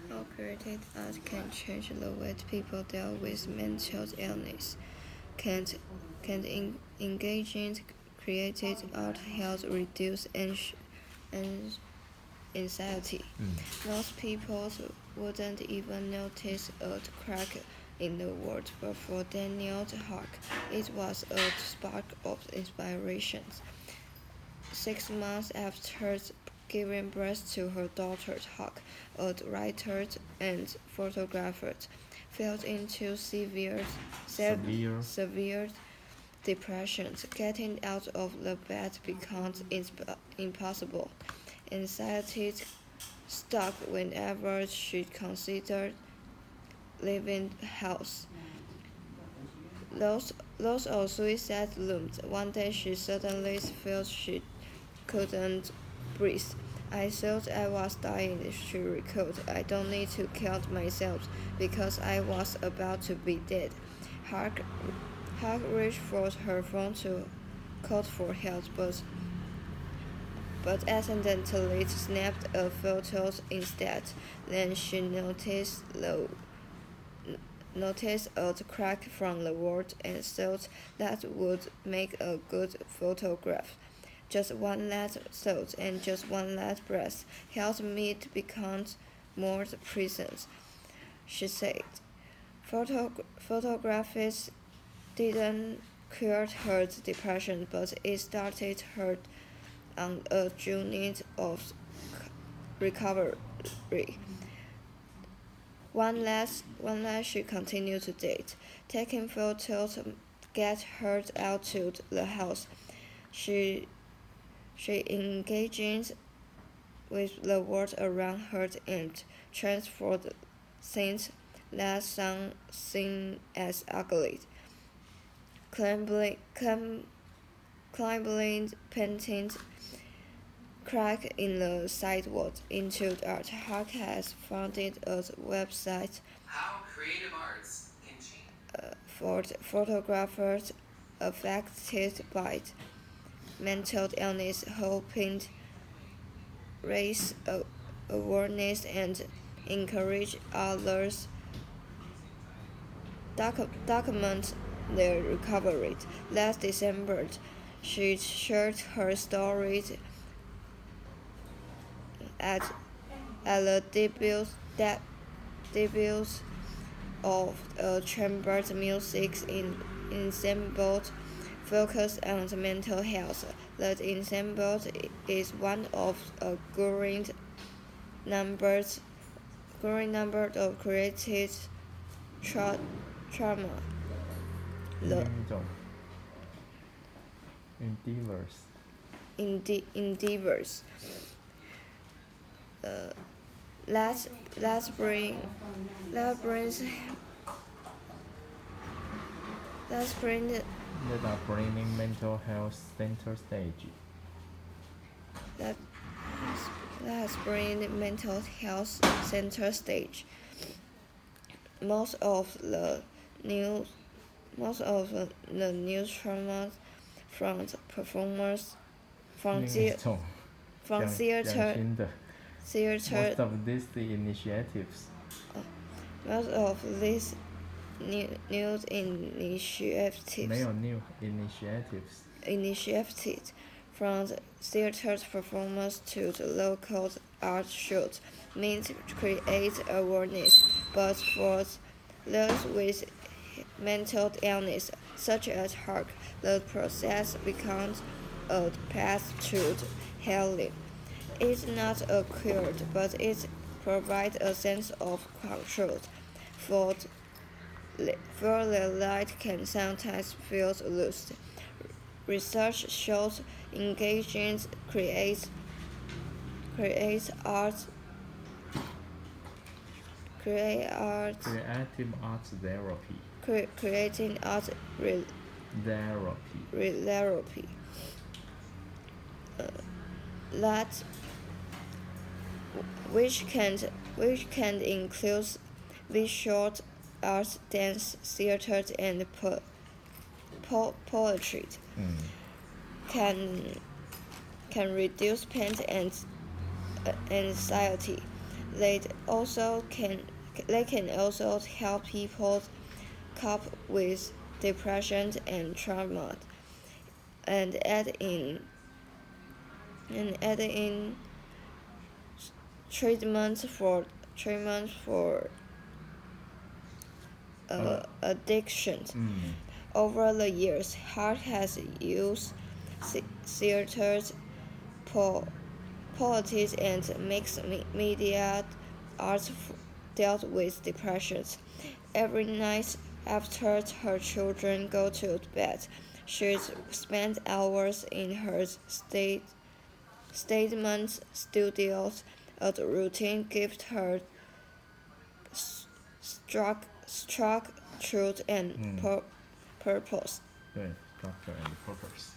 How creative art can change the way people deal with mental illness. Can engaging creative art help reduce anxiety? Most people wouldn't even notice a crack in the wall, but for Daniel Hawk, it was a spark of inspiration. 6 months after giving birth to her daughter, Hawk, a writer and photographer, fell into severe depression. Getting out of the bed becomes impossible. Anxiety struck whenever she considered leaving the house. Those of suicide loomed. One day she suddenly felt she couldn't breathe. I thought I was dying, she recalled. I don't need to kill myself because I was about to be dead. Hark reached for her phone to call for help, but accidentally snapped a photo instead. Then she noticed a crack from the wall and thought that would make a good photograph. Just one last thought and just one last breath helped me to become more present, she said. Photographs didn't cure her depression, but it started her on a journey of recovery. One last she continued to date, taking photos to get her out to the house. She engaged with the world around her and transformed things that some seen as ugly. Climbing, painting crack in the sidewalk into art. Hark has founded a website How creative arts can change. For photographers affected by mental illness, hoping raise awareness and encourage others document their recovery. Last December, she shared her stories at the debut of a chamber music ensemble focused on mental health. The ensemble is one of a growing number of creative trauma. Endeavors. Last spring, That are bringing mental health center stage. Let's bring mental health center stage. Most of the news trauma from performers from theater. Most of these initiatives. Most of these new initiatives. 没有 new initiatives. Initiated from the theater performance to the local art shows means create awareness, but for those with mental illness, such as Hark, the process becomes a path to healing. It's not a cure, but it provides a sense of control. For the light can sometimes feel lost. Research shows engaging creates art. Creative arts therapy. Creating art therapy. That which can include visual art, dance, theater, and poetry. Can reduce pain and anxiety. They can also help people cope with depression and trauma, and add in treatments for addictions. Over the years, Hart has used theaters, politics, and mixed media arts dealt with depressions. Every night after her children go to bed, she spent hours in her statement studios. A routine gives her structure and purpose. 对，structure and purpose。